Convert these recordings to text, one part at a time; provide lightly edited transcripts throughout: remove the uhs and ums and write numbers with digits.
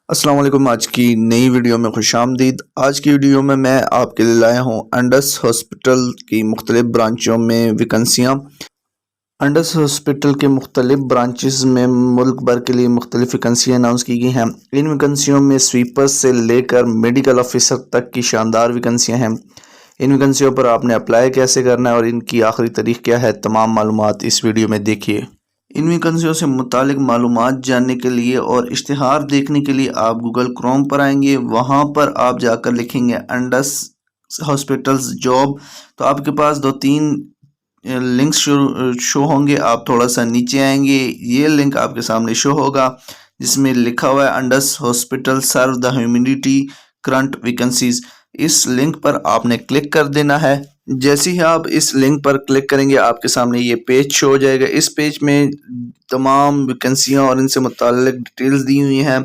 السلام علیکم۔ آج کی نئی ویڈیو میں خوش آمدید۔ آج کی ویڈیو میں آپ کے لیے لایا ہوں انڈس ہاسپٹل کی مختلف برانچوں میں ویکنسیاں۔ انڈس ہاسپٹل کے مختلف برانچز میں ملک بھر کے لیے مختلف ویکنسیاں اناؤنس کی گئی ہیں۔ ان ویکنسیوں میں سویپر سے لے کر میڈیکل آفیسر تک کی شاندار ویکنسیاں ہیں۔ ان ویکنسیوں پر آپ نے اپلائی کیسے کرنا ہے اور ان کی آخری تاریخ کیا ہے، تمام معلومات اس ویڈیو میں دیکھیے۔ ان ویکنسیوں سے متعلق معلومات جاننے کے لیے اور اشتہار دیکھنے کے لیے آپ گوگل کروم پر آئیں گے۔ وہاں پر آپ جا کر لکھیں گے انڈس ہاسپٹلز جاب، تو آپ کے پاس 2-3 لنکس شو ہوں گے۔ آپ تھوڑا سا نیچے آئیں گے، یہ لنک آپ کے سامنے شو ہوگا جس میں لکھا ہوا ہے Indus hospital serve the humanity current vacancies. اس لنک پر آپ نے کلک کر دینا ہے۔ جیسے ہی آپ اس لنک پر کلک کریں گے آپ کے سامنے یہ پیج شو ہو جائے گا۔ اس پیج میں تمام ویکنسیاں اور ان سے متعلق ڈیٹیلز دی ہوئی ہیں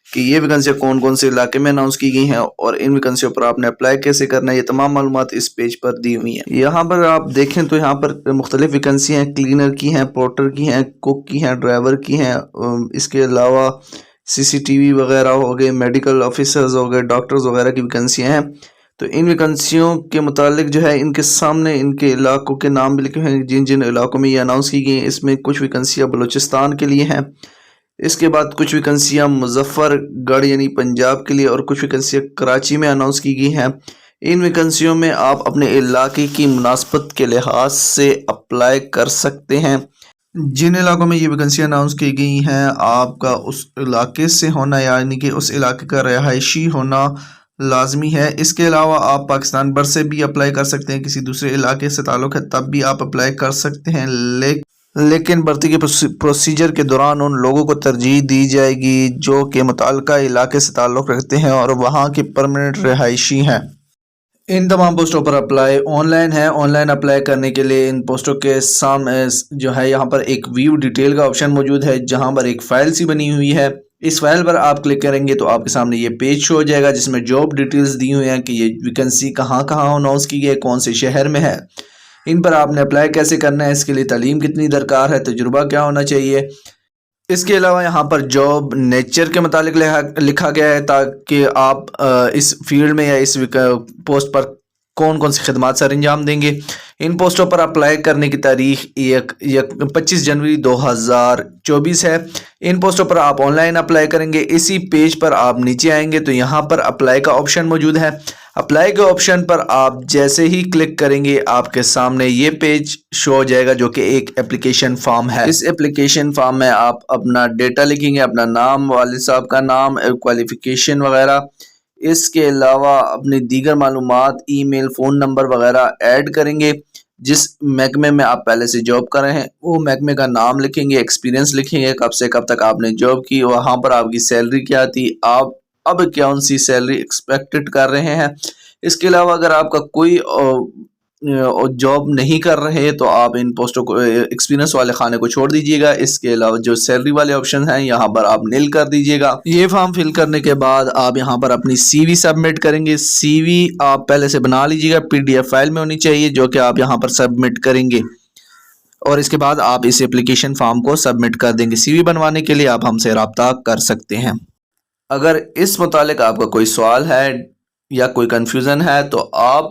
کہ یہ ویکنسیاں کون کون سے علاقے میں اناؤنس کی گئی ہیں اور ان ویکنسیوں پر آپ نے اپلائی کیسے کرنا ہے، یہ تمام معلومات اس پیج پر دی ہوئی ہیں۔ یہاں پر آپ دیکھیں تو یہاں پر مختلف ویکنسیاں ہیں، کلینر کی ہیں، پورٹر کی ہیں، کوک کی ہیں، ڈرائیور کی ہیں، اس کے علاوہ CCTV وغیرہ ہو گئے، میڈیکل آفیسرز ہو گئے، ڈاکٹرز وغیرہ کی ویکنسیاں ہیں۔ تو ان ویکنسیوں کے متعلق جو ہے ان کے سامنے ان کے علاقوں کے نام بھی لکھے ہیں، جن جن علاقوں میں یہ اناؤنس کی گئی ہیں۔ اس میں کچھ ویکنسیاں بلوچستان کے لیے ہیں، اس کے بعد کچھ ویکنسیاں مظفر گڑھ یعنی پنجاب کے لیے، اور کچھ ویکنسیاں کراچی میں اناؤنس کی گئی ہیں۔ ان ویکنسیوں میں آپ اپنے علاقے کی مناسبت کے لحاظ سے اپلائی کر سکتے ہیں۔ جن علاقوں میں یہ ویکنسیاں اناؤنس کی گئی ہیں آپ کا اس علاقے سے ہونا یعنی کہ اس علاقے کا رہائشی ہونا لازمی ہے۔ اس کے علاوہ آپ پاکستان بھر سے بھی اپلائی کر سکتے ہیں، کسی دوسرے علاقے سے تعلق ہے تب بھی آپ اپلائی کر سکتے ہیں، لیکن بھرتی کے پروسیجر کے دوران ان لوگوں کو ترجیح دی جائے گی جو کہ متعلقہ علاقے سے تعلق رکھتے ہیں اور وہاں کے پرمننٹ رہائشی ہیں۔ ان تمام پوسٹوں پر اپلائی آن لائن ہے۔ آن لائن اپلائی کرنے کے لیے ان پوسٹوں کے سامنے جو ہے یہاں پر ایک ویو ڈیٹیل کا آپشن موجود ہے جہاں پر ایک فائل سی بنی ہوئی ہے۔ اس فائل پر آپ کلک کریں گے تو آپ کے سامنے یہ پیج شو ہو جائے گا جس میں جاب ڈیٹیلز دی ہوئی ہیں کہ یہ ویکنسی کہاں کہاں اناؤنس کی گئی، کون سے شہر میں ہے، ان پر آپ نے اپلائی کیسے کرنا ہے، اس کے لیے تعلیم کتنی درکار ہے، تجربہ کیا ہونا چاہیے۔ اس کے علاوہ یہاں پر جاب نیچر کے متعلق لکھا گیا ہے تاکہ آپ اس فیلڈ میں یا اس پوسٹ پر کون کون سی خدمات سر انجام دیں گے۔ ان پوسٹوں پر اپلائی کرنے کی تاریخ 25 جنوری 2024 ہے۔ ان پوسٹوں پر آپ آن لائن اپلائی کریں گے۔ اسی پیج پر آپ نیچے آئیں گے تو یہاں پر اپلائی کا آپشن موجود ہے۔ اپلائی کے آپشن پر آپ جیسے ہی کلک کریں گے آپ کے سامنے یہ پیج شو ہو جائے گا جو کہ ایک اپلیکیشن فارم ہے۔ اس اپلیکیشن فارم میں آپ اپنا ڈیٹا لکھیں گے، اپنا نام، والد صاحب کا نام، کوالیفیکیشن وغیرہ۔ اس کے علاوہ اپنی دیگر معلومات، ای میل، فون نمبر وغیرہ ایڈ کریں گے۔ جس محکمے میں آپ پہلے سے جاب کر رہے ہیں وہ محکمے کا نام لکھیں گے، ایکسپیرینس لکھیں گے، کب سے کب تک آپ نے جاب کی، وہاں پر آپ کی سیلری کیا تھی، آپ اب کون سی سیلری ایکسپیکٹڈ کر رہے ہیں۔ اس کے علاوہ اگر آپ کا کوئی جاب نہیں کر رہے تو آپ ان پوسٹوں کو ایکسپیرینس والے خانے کو چھوڑ دیجیے گا۔ اس کے علاوہ جو سیلری والے آپشن ہیں یہاں پر آپ نیل کر دیجیے گا۔ یہ فارم فل کرنے کے بعد آپ یہاں پر اپنی CV سبمٹ کریں گے۔ CV آپ پہلے سے بنا لیجیے گا، PDF فائل میں ہونی چاہیے جو کہ آپ یہاں پر سبمٹ کریں گے، اور اس کے بعد آپ اس اپلیکیشن فارم کو سبمٹ کر دیں گے۔ CV بنوانے کے لیے آپ ہم سے رابطہ کر سکتے ہیں۔ اگر اس متعلق آپ کا کوئی سوال ہے یا کوئی کنفیوژن ہے تو آپ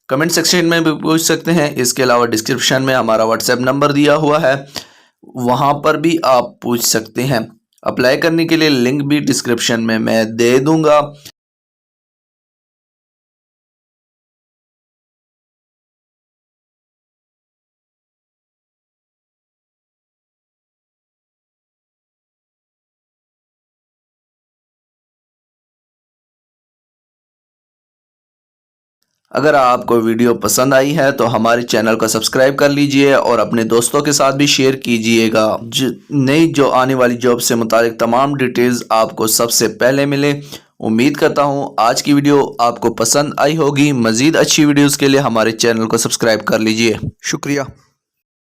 کمنٹ سیکشن میں بھی پوچھ سکتے ہیں۔ اس کے علاوہ ڈسکرپشن میں ہمارا WhatsApp نمبر دیا ہوا ہے، وہاں پر بھی آپ پوچھ سکتے ہیں۔ اپلائی کرنے کے لیے لنک بھی ڈسکرپشن میں دے دوں گا۔ اگر آپ کو ویڈیو پسند آئی ہے تو ہمارے چینل کو سبسکرائب کر لیجئے اور اپنے دوستوں کے ساتھ بھی شیئر کیجئے گا۔ نئی جو آنے والی جاب سے متعلق تمام ڈیٹیلز آپ کو سب سے پہلے ملے۔ امید کرتا ہوں آج کی ویڈیو آپ کو پسند آئی ہوگی۔ مزید اچھی ویڈیوز کے لیے ہمارے چینل کو سبسکرائب کر لیجئے۔ شکریہ۔